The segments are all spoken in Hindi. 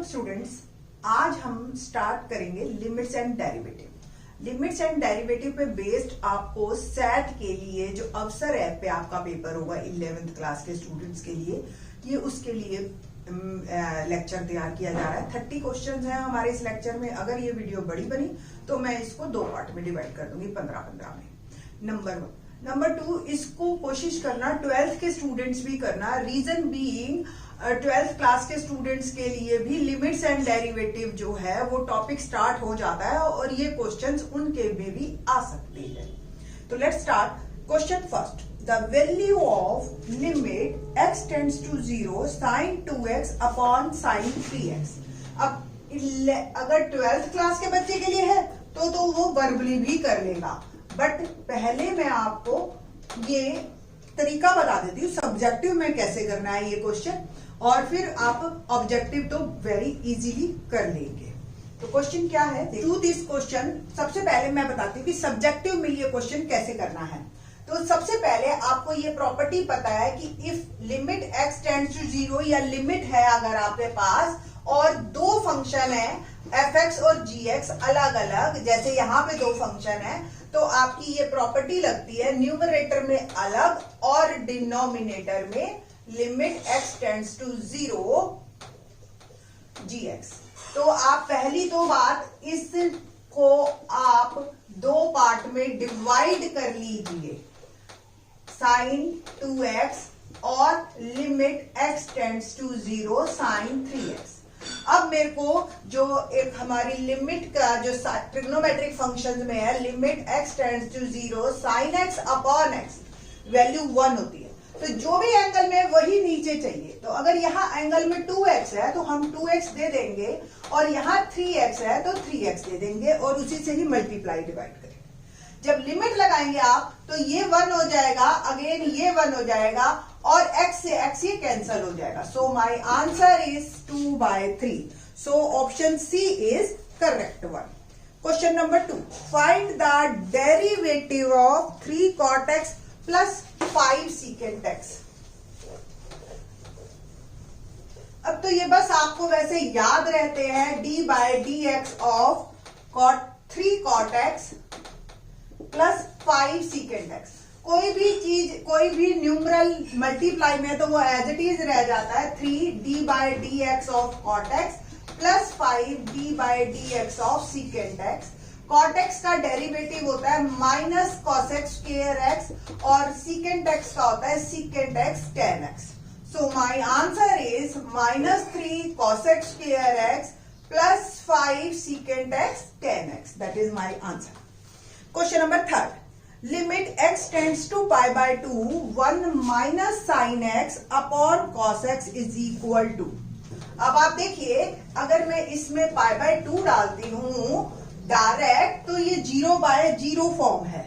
स्टूडेंट्स, आज हम स्टार्ट करेंगे limits and derivative. Limits and derivative पे बेस्ड आपको सेट के लिए जो अवसर ऐप पे आपका पेपर होगा 11th क्लास के स्टूडेंट्स के लिए, ये उसके लिए लेक्चर तैयार किया जा रहा है। 30 क्वेश्चंस हैं हमारे इस लेक्चर में। अगर ये वीडियो बड़ी बनी तो मैं इसको 2 पार्ट में डिवाइड कर दूंगी, 15-15 में। नंबर 1। नंबर 2, इसको कोशिश करना 12th के स्टूडेंट्स भी करना। रीजन बीइंग 12th क्लास के स्टूडेंट्स के लिए भी लिमिट्स एंड डेरिवेटिव जो है वो टॉपिक स्टार्ट हो जाता है और ये क्वेश्चंस उनके में भी आ सकते हैं। तो let's start. Question first, the value of limit x tends to 0 sin 2x upon sin 3x। अब अगर 12th क्लास के बच्चे के लिए है तो वो वर्बली भी कर लेगा, बट पहले मैं आपको ये तरीका बता देती हूँ सब्जेक्टिव में कैसे करना है ये क्वेश्चन, और फिर आप ऑब्जेक्टिव तो वेरी इजीली कर लेंगे। तो क्वेश्चन क्या है, टू दिस क्वेश्चन। सबसे पहले मैं बताती हूँ कि सब्जेक्टिव में ये क्वेश्चन कैसे करना है। तो सबसे पहले आपको ये प्रॉपर्टी पता है कि if limit x tends to 0 या लिमिट है अगर आपके पास और दो फंक्शन है fx और gx अलग अलग, जैसे यहाँ पे दो फंक्शन है, तो आपकी ये प्रॉपर्टी लगती है न्यूमरेटर में अलग और डिनोमिनेटर में limit x tends to 0 gx। तो आप पहली तो बात, इसको आप दो पार्ट में डिवाइड कर लीजिए, sin 2x और limit x tends to 0 sin 3x। अब मेरे को जो एक हमारी लिमिट का जो ट्रिग्नोमेट्रिक फंक्शंस में है, limit x tends to 0 sin x upon x, value 1 होती है। तो जो भी एंगल में वही नीचे चाहिए। तो अगर यहाँ एंगल में 2x है तो हम 2x दे देंगे, और यहाँ 3x है तो 3x दे देंगे, और उसी से ही मल्टीप्लाई डिवाइड करेंगे। जब लिमिट लगाएंगे आप तो ये 1 हो जाएगा, अगेन ये 1 हो जाएगा, और x से x ये कैंसल हो जाएगा। So my answer is 2/3। So option C is correct one. Question number 2, find the derivative of 3 cot x plus 5 secant x। अब तो ये बस आपको वैसे याद रहते हैं d/dx of 3 cot x plus 5 secant x। कोई भी चीज, कोई भी न्यूमरल मल्टीप्लाई में तो वो एज इट इज रह जाता है 3d/dx of cot x plus 5d/dx of secant x। cot x का डेरिवेटिव होता है minus cos x square x, और secant x का होता है secant x tan x। So my answer is -3 cos x square x plus 5 secant x tan x। That is my answer. Question number 3, limit x tends to π/2 1 minus sin x upon cos x is equal to. अब आप देखिए, अगर मैं इसमें π/2 डालती हूं डायरेक्ट तो ये 0/0 फॉर्म है।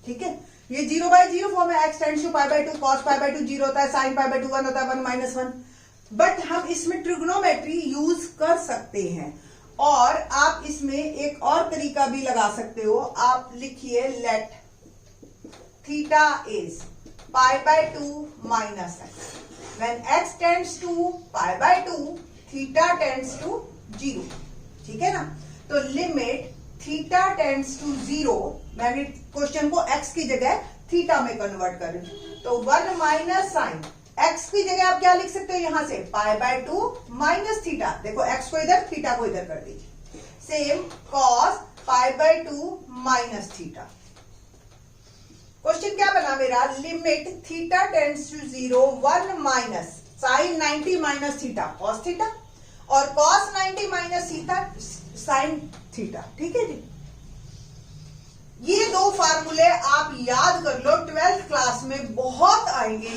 ठीक है, ये 0/0 फॉर्म है। x टेंड्स टू π/2, cos π/2 0 होता है, sin π/2 1 होता है, 1 - 1। बट हम इसमें ट्रिग्नोमेट्री यूज कर सकते हैं, और आप इसमें एक और तरीका भी लगा सकते हो। आप लिखिए let theta is π/2 minus x। When x tends to π/2, theta tends to 0। ठीक है ना? तो लिमिट थीटा टेंड्स टू 0, मैंने क्वेश्चन को x की जगह थीटा में कन्वर्ट कर रही हूं, तो 1 माइनस साइन x की जगह आप क्या लिख सकते हो, यहां से π/2 माइनस थीटा। देखो x को इधर, थीटा को इधर कर दीजिए। Same cos π/2 minus theta. Question क्या बना मेरा, limit theta tends to 0 1 minus sine 90 minus theta cos theta, और cos 90 minus theta sine theta. ठीक है जी, ये दो फार्मूले आप याद कर लो, 12th क्लास में बहुत आएंगे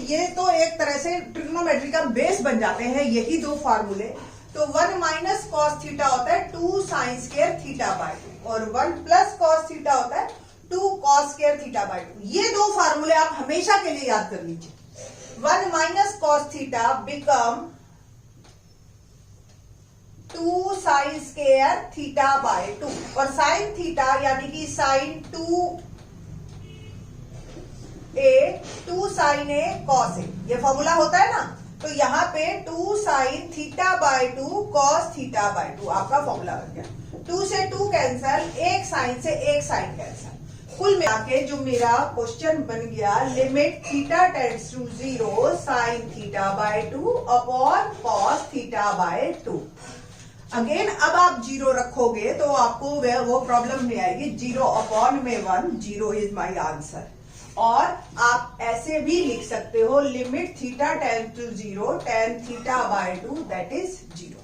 ये तो एक तरह से ट्रिग्नोमेट्री का बेस बन जाते हैं यही दो फार्मूले। तो 1 माइनस cos थीटा होता है 2 साइन स्क्वायर थीटा/2, और 1 प्लस cos थीटा होता है 2 cos स्क्वायर थीटा/2। ये दो फार्मूले आप हमेशा के लिए याद कर लीजिए। 1 minus cos theta become 2 sine square थीटा/2, और साइन थीटा यानी कि sine 2 A 2 sine A cos A, ये फॉर्मूला होता है ना, तो यहाँ पे 2 sine theta by 2 cos theta by 2 आपका फॉर्मूला बन गया। 2 से 2 कैंसल, एक साइन से एक साइन कैंसल, कुल मिला के जो मेरा क्वेश्चन बन गया limit theta tends to 0 sine theta by 2 upon cos theta by 2। Again अब आप 0 रखोगे तो आपको वो प्रॉब्लम नहीं आएगी, 0 अपॉन में 1, 0 इज माय आंसर। और आप ऐसे भी लिख सकते हो limit theta tends to 0 tan theta by 2 that is 0।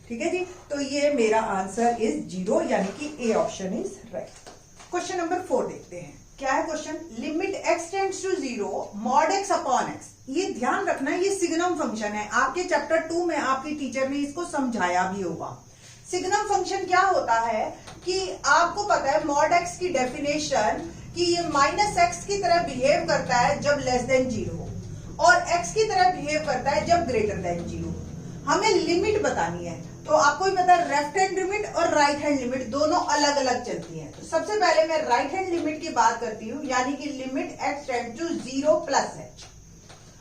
ठीक है जी, तो ये मेरा आंसर इज 0, यानी कि A option is right. Question number 4 देखते हैं, क्या है क्वेश्चन। Limit x tends to 0 mod x upon x। ये ध्यान रखना, ये सिग्नम फंक्शन है, आपके चैप्टर 2 में आपकी टीचर ने इसको समझाया भी होगा। सिग्नम फंक्शन क्या होता है कि आपको पता है मॉड x की डेफिनेशन कि ये माइनस एक्स की तरह बिहेव करता है जब लेस देन 0 हो, और x की तरह बिहेव करता है जब ग्रेटर देन 0। हमें लिमिट बतानी है, तो आपको ही पता है लेफ्ट हैंड लिमिट और राइट हैंड लिमिट दोनों अलग अलग चलती हैं। तो सबसे पहले मैं राइट हैंड लिमिट की बात करती हूँ, यानी कि limit x tends to 0 plus h,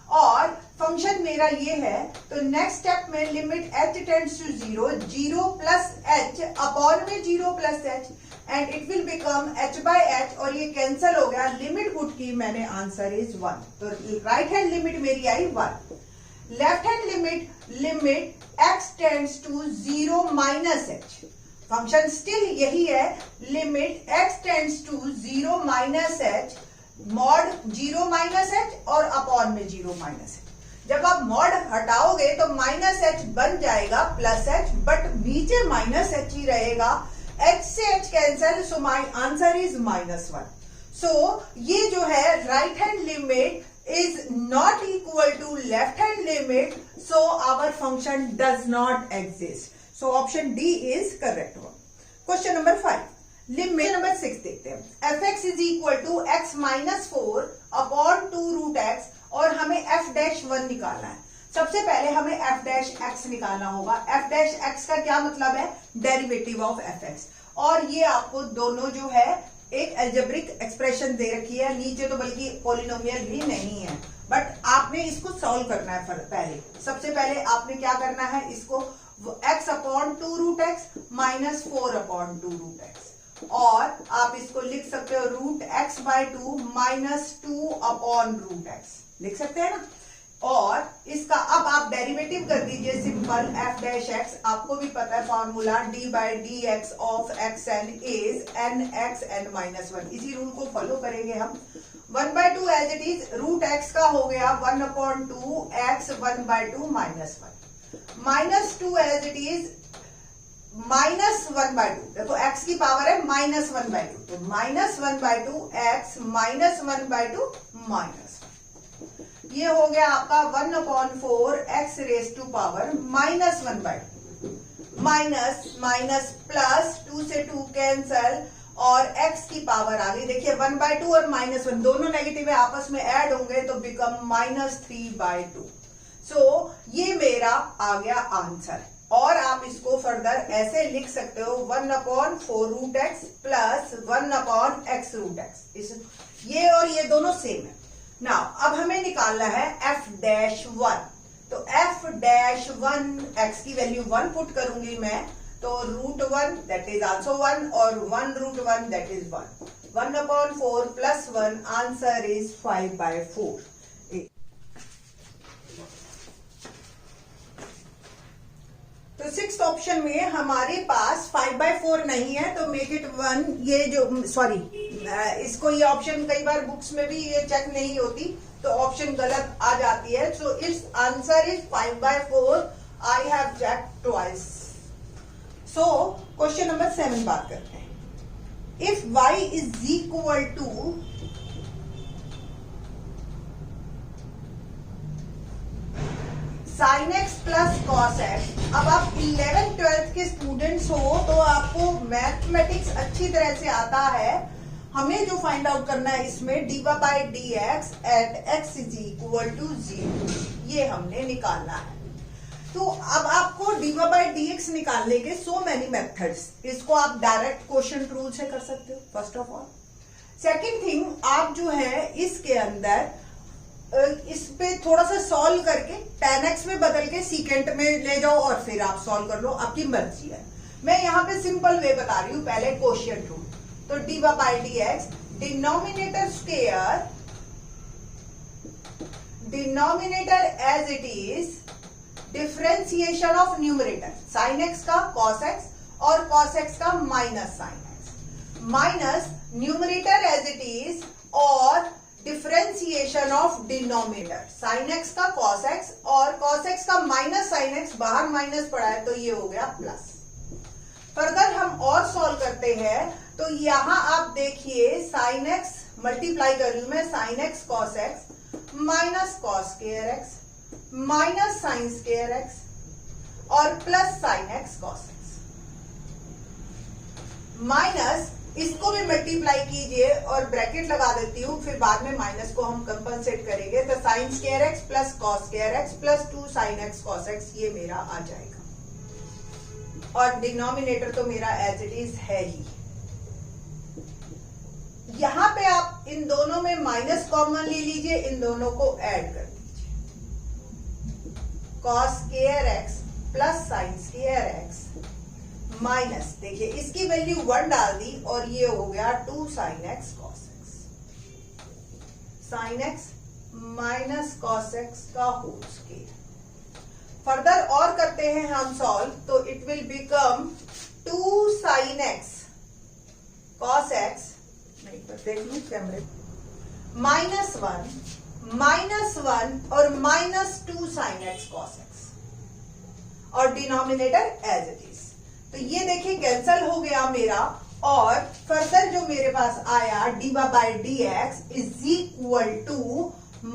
और फंक्शन मेरा ये है, तो नेक्स्ट स्टेप में limit h tends to 0 0 plus h upon में 0 plus h and it will become h by h, और ये कैंसिल हो गया, लिमिट पुट की मैंने, आंसर इज 1। तो राइट हैंड लिमिट मेरी आई 1। Left hand limit x tends to 0 minus h, function still यही है, limit x tends to 0 minus h mod 0 minus h और अपॉन में 0 माइनस h। जब आप मॉड हटाओगे तो माइनस h बन जाएगा प्लस h, बट नीचे माइनस h ही रहेगा, h से h cancel, so my answer is -1। सो ये जो है right hand limit is not equal to left hand limit, so our function does not exist. So option D is correct one. Question number 5. Limit number 6 देखते हैं, fx is equal to x minus 4 upon 2 root x, और हमें f dash 1 निकालना है। सबसे पहले हमें f dash x निकालना होगा। f dash x का क्या मतलब है, डेरिवेटिव ऑफ fx, और ये आपको दोनों जो है एक एल्जेब्रिक एक्सप्रेशन दे रखी है, नीचे तो बल्कि पॉलिनोमियल भी नहीं है, बट आपने इसको सॉल्व करना है। पहले सबसे पहले आपने क्या करना है, इसको x upon 2 root x minus 4 upon 2 root x, और आप इसको लिख सकते हो root x by 2 minus 2 upon root x, लिख सकते हैं ना। और इसका अब आप डेरिवेटिव कर दीजिए, सिंपल f डैश x, आपको भी पता है formula d by D X of X N is N X N minus 1, इसी रूल को फॉलो करेंगे हम। 1/2 as it is, root x का हो गया 1/2 x 1/2 minus 1, minus 2 as it is minus 1/2, देखो x की पावर है माइनस 1/2, तो माइनस 1/2 x माइनस 1/2 माइनस, ये हो गया आपका 1/4 x raise to power minus 1/2, minus minus plus 2 से 2 कैंसल, और x की पावर आ गई, देखिए 1/2 और -1 दोनों नेगेटिव है, आपस में ऐड होंगे तो बिकम -3/2। सो ये मेरा आ गया आंसर, और आप इसको फर्दर ऐसे लिख सकते हो 1/4 root x plus 1/x root x, ये और ये दोनों सेम है। नाउ अब हमें निकालना है f डैश 1, तो f डैश 1 x की वैल्यू 1 पुट करूंगी मैं, तो रूट 1 दैट इज आल्सो 1, और 1 root 1 that is 1, 1/4 plus 1, answer is 5/4। तो 6th ऑप्शन में हमारे पास 5/4 नहीं है, तो मेक इट 1, ये जो सॉरी इसको, ये ऑप्शन कई बार बुक्स में भी ये चेक नहीं होती, तो ऑप्शन गलत आ जाती है। So it's answer is 5/4, I have check twice. So question number 7 बात करते हैं, if y is equal to sin x plus cos x। अब आप 11th 12th के स्टूडेंट्स हो तो आपको मैथमेटिक्स अच्छी तरह से आता है। हमें जो फाइंड आउट करना है इसमें dy by D X at x is equal to 0, ये हमने निकालना है। तो अब आपको dy बाई डी एक्स निकालने के सो मेनी मेथड्स, इसको आप डायरेक्ट क्वोशिएंट रूल से कर सकते हो first of all. Second thing, आप जो है इसके अंदर इस पे थोड़ा सा सॉल्व करके tan x में बदल के सीकेंट में ले जाओ और फिर आप सॉल्व कर लो, आपकी मर्जी है। मैं यहाँ पे सिंपल वे बता रही हूँ, पहले क्वोशिएंट रूल। तो dy by dx denominator square, denominator as it is, differentiation of numerator sin x का cos x और cos x का minus sin x, minus numerator as it is और differentiation of denominator sin x का cos x और cos x का माइनस sin x, बाहर माइनस पड़ा है तो ये हो गया प्लस। फर्दर हम और सॉल्व करते हैं, तो यहां आप देखिए sin x मल्टीप्लाई कर रही हूं मैं, sin x cos x minus cos square x minus sin square x और plus sin x cos x, minus इसको भी मल्टीप्लाई कीजिए और ब्रैकेट लगा देती हूं, फिर बाद में माइनस को हम कंपनसेट करेंगे। तो sin square x plus cos square x plus 2 sin x cos x ये मेरा आ जाएगा, और डिनोमिनेटर तो मेरा एज इट इज है ही। यहां पे आप इन दोनों में माइनस कॉमन ले लीजिए, इन दोनों को ऐड कर दीजिए, cos square x plus sin square x minus, देखिए इसकी वैल्यू 1 डाल दी और ये हो गया 2 sin x cos x, sin x minus cos x का होल स्क्वायर। फर्दर और करते हैं हम सॉल्व, तो it will become 2 sin x cos x, नहीं पर देख लू कैमरे, माइनस वन और minus 2 sin x cos x और डिनोमिनेटर एज इट इज। तो ये देखिए कैंसल हो गया मेरा, और फर्दर जो मेरे पास आया dy by dx is equal to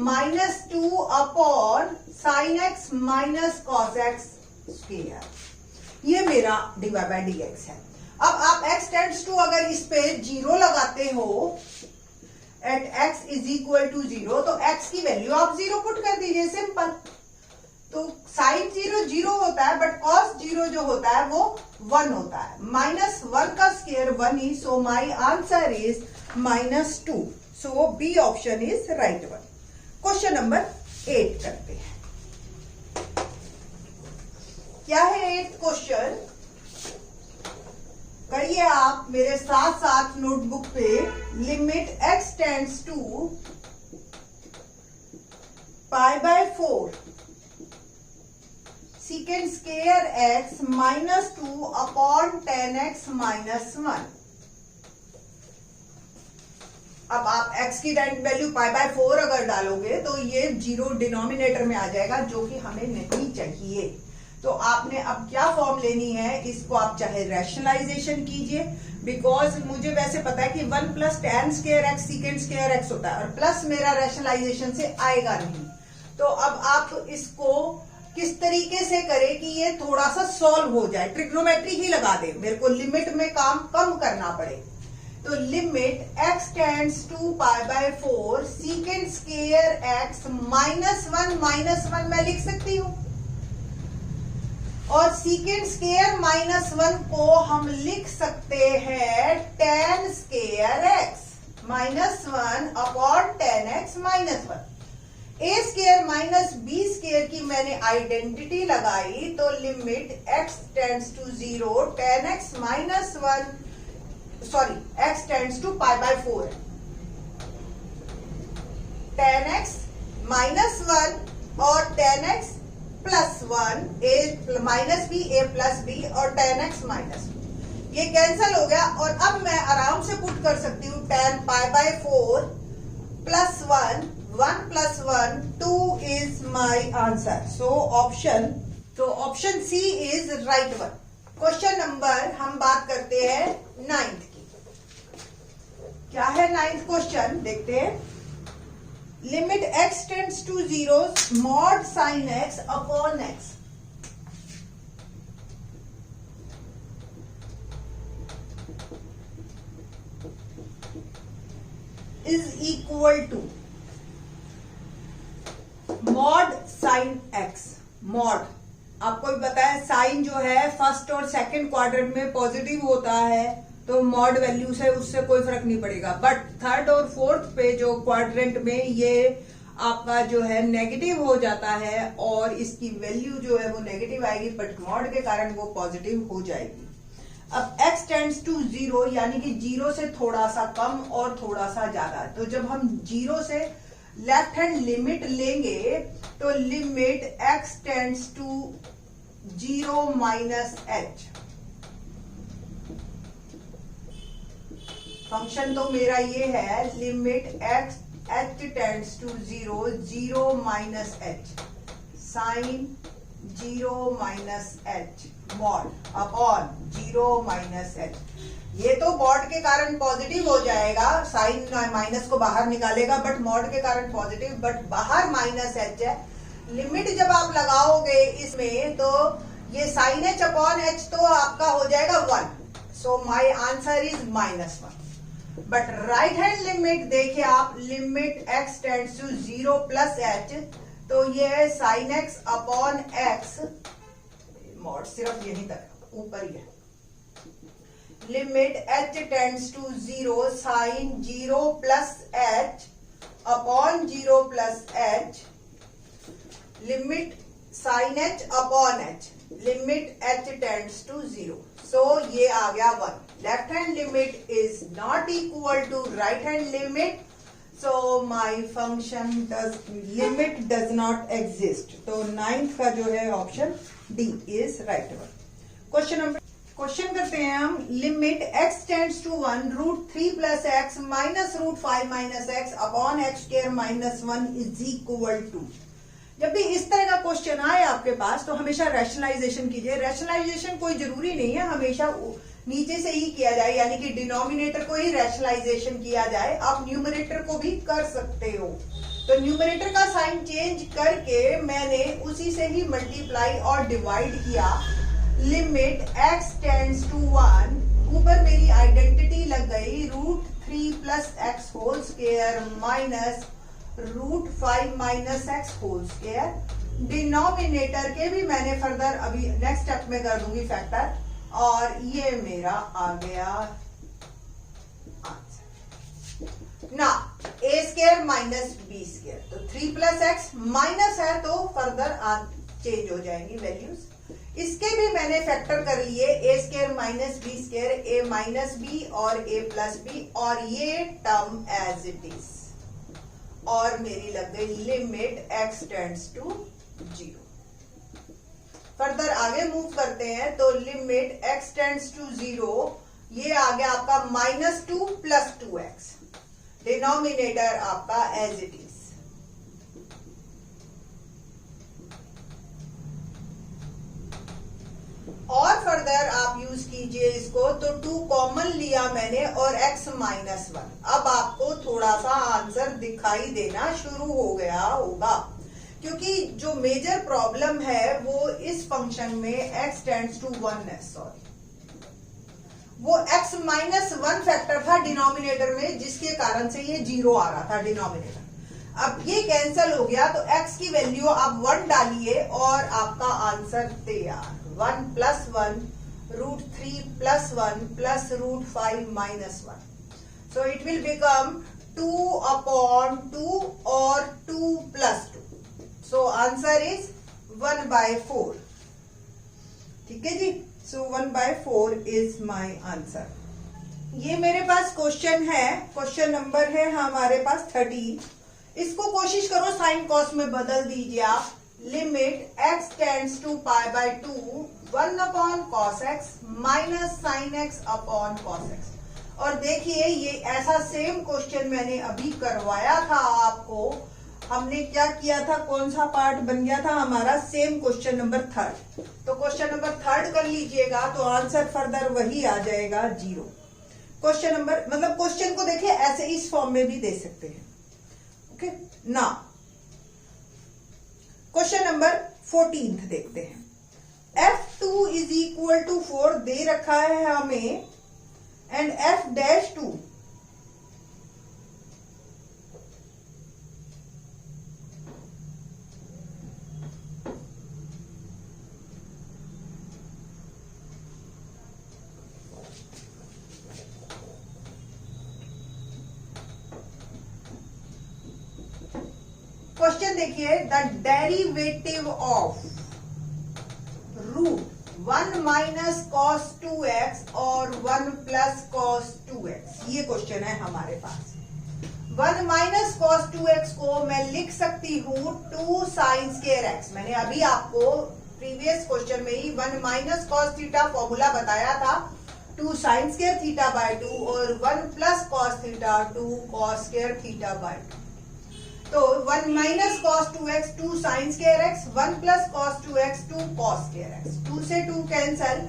minus 2 upon sin x minus cos x square, ये मेरा dy by dx है। अब आप x टेंड्स टू अगर इस पे 0 लगाते हो, at x is equal to 0, तो x की वैल्यू आप 0 पुट कर दीजिए, सिंपल। तो sin 0 0 होता है, बट cos 0 जो होता है वो 1 होता है, माइनस 1 का स्क्वायर 1 ही, so my answer is minus 2, so B option is right one. Question number 8 करते हैं। क्या है 8th क्वेश्चन, करिए आप मेरे साथ साथ नोटबुक पे। Limit x tends to pi by 4 secant square x minus 2 upon tan x minus 1। अब आप x की वैल्यू पाई बाय 4 अगर डालोगे तो ये 0 डिनोमिनेटर में आ जाएगा, जो कि हमें नहीं चाहिए। तो आपने अब क्या फॉर्म लेनी है, इसको आप चाहे रैशनलाइजेशन कीजिए, बिकॉज मुझे वैसे पता है कि 1 plus tan square x secant square x होता है, और प्लस मेरा रैशनलाइजेशन से आएगा नहीं। तो अब आप इसको किस तरीके से करें कि ये थोड़ा सा सॉल्व हो जाए, ट्रिग्नोमेट्री ही लगा दे, मेरे को लिमिट में काम कम करना पड़े। तो limit x tends to pi by 4 secant square x minus 1 मैं लिख सकती हूं, और secant स्क्वायर माइनस 1 को हम लिख सकते हैं tan square x minus 1 upon tan x minus 1। a square minus b square की मैंने आइडेंटिटी लगाई, तो limit x tends to 0 tan x minus 1, sorry x tends to pi by 4 tan x minus 1 और tan x plus 1, a minus b a plus b और tan x माइनस, ये कैंसल हो गया। और अब मैं आराम से पुट कर सकती हूँ tan pi by 4 plus 1 plus 1 2 is my answer. So option C is right one. Question number हम बात करते हैं 9th की। क्या है 9th क्वेश्चन, देखते हैं। Limit x tends to 0 mod sin x upon x is equal to mod sine x। Mod आपको भी पता है, साइन जो है फर्स्ट और सेकंड क्वाड्रेंट में पॉजिटिव होता है, तो मॉड वैल्यूज है उससे कोई फर्क नहीं पड़ेगा। बट थर्ड और फोर्थ पे जो क्वाड्रेंट में ये आपका जो है नेगेटिव हो जाता है और इसकी वैल्यू जो है वो नेगेटिव आएगी, बट मॉड के कारण वो पॉजिटिव हो जाएगी। अब x टेंड्स टू 0 यानी कि 0 से थोड़ा सा कम और थोड़ा सा ज्यादा। तो जब हम 0 से लेफ्ट हैंड लिमिट लेंगे तो limit x tends to 0 minus h। Function तो मेरा ये है limit x h tends to 0 0 minus h sine 0 minus h mod upon 0 minus h। ये तो मॉड के कारण पॉजिटिव हो जाएगा, साइन माइनस को बाहर निकालेगा, बट मॉड के कारण पॉजिटिव, बट बाहर माइनस h है। लिमिट जब आप लगाओगे इसमें तो ये साइन h अपॉन h तो आपका हो जाएगा 1। So my answer is -1। But right hand limit देखिए आप, limit x tends to 0 plus h, तो ये है sine x upon x, mod सिर्फ यहीं तक ऊपर ही है। Limit h tends to 0 sine 0 plus h upon 0 plus h, limit sine h upon h, limit h tends to 0। So ये आ गया 1। Left hand limit is not equal to right hand limit, so my function limit does not exist. तो 9th का जो है option D is right one. Question करते हैं हम, limit x tends to 1 root 3 plus x minus root 5 minus x upon x square minus 1 is equal to. जब भी इस तरह का क्वेश्चन आए आपके पास तो हमेशा रैशनलाइजेशन कीजिए। रैशनलाइजेशन कोई जरूरी नहीं है हमेशा नीचे से ही किया जाए, यानी कि डिनोमिनेटर को ही रैशनलाइजेशन किया जाए। आप न्यूमरेटर को भी कर सकते हो। तो न्यूमरेटर का साइन चेंज करके मैंने उसी से ही मल्टीप्लाई और डिवाइड किया। लिमिट x टेंड्स टू 1, ऊपर मेरी आइडेंटिटी लग गई root 3 plus x whole square minus root 5 minus x whole square. Denominator के भी मैंने फर्दर अभी नेक्स्ट स्टेप में कर दूंगी फैक्टर, और ये मेरा आ गया आंसर ना ए स्क्वायर माइनस बी स्क्वायर। तो 3 प्लस एक्स माइनस है तो फर्दर चेंज हो जाएंगी वैल्यूज। इसके भी मैंने फैक्टर कर लिए, ए स्क्वायर माइनस बी स्क्वायर, ए माइनस बी और ए प्लस बी, और ये टर्म एज इट इज, और मेरी लग गई limit x tends to 0। Further आगे मूव करते हैं तो लिमिट x टेंड्स टू 0, ये आ गया आपका -2 प्लस 2x, डिनोमिनेटर आपका एज इट इज। और फर्दर आप यूज कीजिए इसको, तो 2 कॉमन लिया मैंने और x -1। अब आपको थोड़ा सा आंसर दिखाई देना शुरू हो गया होगा, क्योंकि जो मेजर प्रॉब्लम है वो इस फंक्शन में x टेंड्स टू 1 है। सॉरी, वो x -1 फैक्टर था डिनोमिनेटर में, जिसके कारण से ये 0 आ रहा था डिनोमिनेटर। अब ये कैंसिल हो गया तो x की वैल्यू आप 1 डालिए और आपका आंसर तैयार। 1 plus 1 root 3 plus 1 plus root 5 minus 1। So it will become 2 upon 2 और 2 प्लस 2। So answer is 1/4। ठीक है जी। सो 1/4 इज माय आंसर। ये मेरे पास क्वेश्चन है, क्वेश्चन नंबर है हमारे पास 13। इसको कोशिश करो साइन कॉस में बदल दीजिए आप। Limit x tends to π/2 1 upon cos x minus sine x upon cos x. और देखिए ये ऐसा सेम क्वेश्चन मैंने अभी करवाया था आपको। हमने क्या किया था, कौन सा पार्ट बन गया था हमारा, सेम क्वेश्चन नंबर 3। तो क्वेश्चन नंबर 3 कर लीजिएगा तो आंसर फर्दर वही आ जाएगा 0। क्वेश्चन नंबर मतलब क्वेश्चन को देखिए ऐसे इस फॉर्म में भी दे सकते हैं। ओके ना, क्वेश्चन नंबर 14 देखते हैं। f2 इज इक्वल टू 4 दे रखा है हमें, एंड f'2 क्वेश्चन देखिए, the derivative of root 1 minus cos 2x और 1 प्लस कॉस 2x, ये क्वेश्चन है हमारे पास। 1 माइनस कॉस 2x को मैं लिख सकती हूँ 2 साइन स्क्वायर x। मैंने अभी आपको प्रीवियस क्वेश्चन में ही 1 माइनस कॉस थीटा फॉर्मूला बताया था, 2 साइन स्क्वायर थीटा बाय 2 और 1 plus cos theta 2 cos square theta by 2। तो 1 minus cos 2x 2 sine square x, 1 plus cos 2x 2 cos square x, 2 से 2 कैंसल,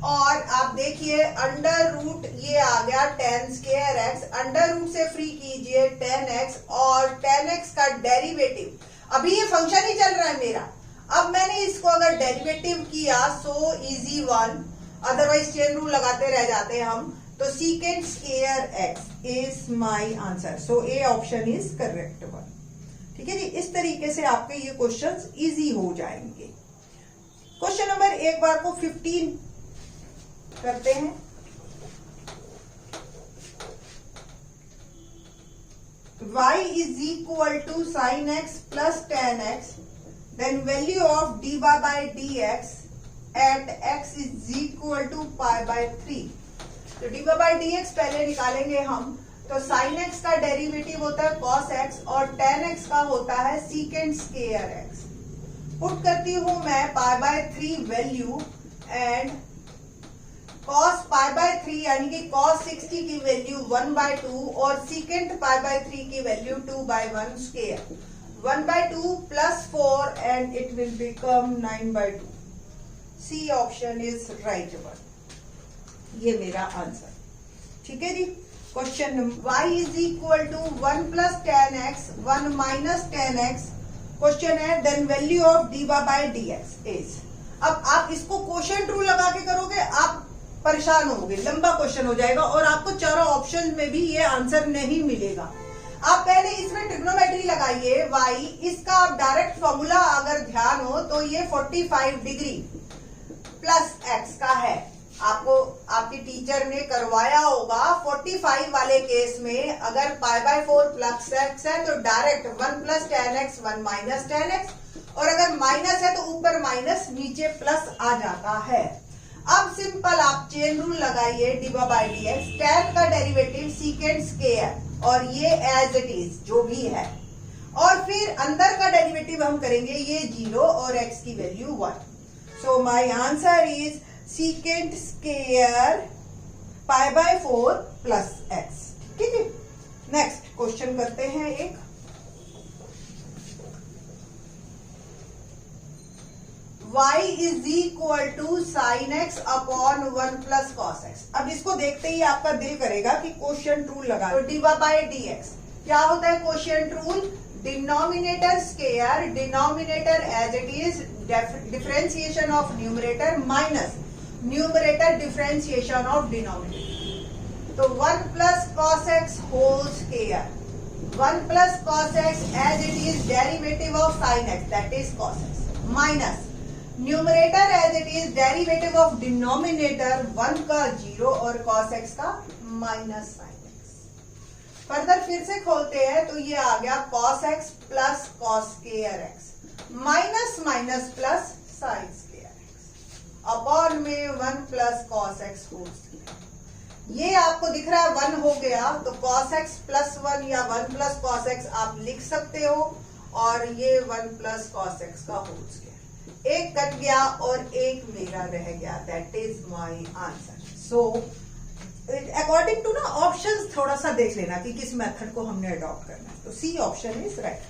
और आप देखिए अंडर रूट ये आ गया 10 स्क्वायर x, अंडर रूट से फ्री कीजिए 10x, और 10x का डेरिवेटिव, अभी ये फंक्शन ही चल रहा है मेरा, अब मैंने इसको अगर डेरिवेटिव किया so easy one, otherwise chain rule लगाते रह जाते हैं हम, तो secant square x is my answer. So A option is correct one. ठीक है जी, इस तरीके से आपके ये क्वेश्चंस इजी हो जाएंगे। क्वेश्चन नंबर एक बार को 15 करते हैं। y is equal to sin x plus tan x, then value of dy by dx at x is equal to pi by 3। तो dy by dx पहले निकालेंगे हम, तो sin x का डेरिवेटिव होता है cos x और tan x का होता है secant स्क्वायर x। पुट करती हूं मैं पाई by 3 value, and cos pi by 3 यानी कि cos 60 की वैल्यू 1 बाय 2 और secant पाई बाय 3 की value 2 by 1 square, 1 by 2 plus 4 and it will become 9 by 2। C option is right one, ये मेरा आंसर। ठीक है जी, question y is equal to 1 plus ten x 1 minus ten x, question है then value of d by D x इज। अब आप इसको क्वोशिएंट रूल लगा के करोगे, आप परेशान होगे, लंबा क्वेश्चन हो जाएगा और आपको चारों ऑप्शन में भी ये आंसर नहीं मिलेगा। आप पहले इसमें ट्रिग्नोमेट्री लगाइए y, इसका डायरेक्ट फॉर्मूला अगर ध्यान हो तो ये 45 डिग्री प्लस x का है, आपको आपकी टीचर ने करवाया होगा। 45 वाले केस में अगर पाई बाय 4 प्लस x है तो direct 1 plus ten x 1 minus ten x, और अगर माइनस है तो ऊपर माइनस नीचे प्लस आ जाता है। अब सिंपल आप चेन रूल लगाइए D by D x, tan का डेरिवेटिव सीकेंट स्क्वायर और ये एज इट इज जो भी है, और फिर अंदर का डेरिवेटिव हम करेंगे ये 0 और x की value 1। So my answer is secant square pi by 4 plus x. ठीक है, नेक्स्ट क्वेश्चन करते हैं एक। y is equal to sine x upon 1 plus cos x. अब इसको देखते ही आपका दिल करेगा कि क्वोशिएंट रूल लगा, तो डी बाय डी एक्स क्या होता है quotient rule, denominator square denominator as it is, differentiation of numerator minus numerator differentiation of denominator. तो 1 plus cos x whole square, 1 plus cos x as it is derivative of sine x that is cos x, minus numerator as it is derivative of denominator 1 का 0 और cos x का माइनस sin x। फर्दर फिर से खोलते हैं तो ये आ गया cos x plus cos square x minus minus plus sin square x upon में 1 plus cos x whole square. ये आपको दिख रहा है 1 हो गया, तो cos x प्लस 1 या 1 प्लस cos x आप लिख सकते हो, और ये 1 प्लस cos x का होल स्क्वायर। एक कट गया और एक मेरा रह गया, that is my answer. So according to ना ऑप्शंस थोड़ा सा देख लेना कि किस मेथड को हमने अडॉप्ट करना है। तो सी ऑप्शन इज राइट।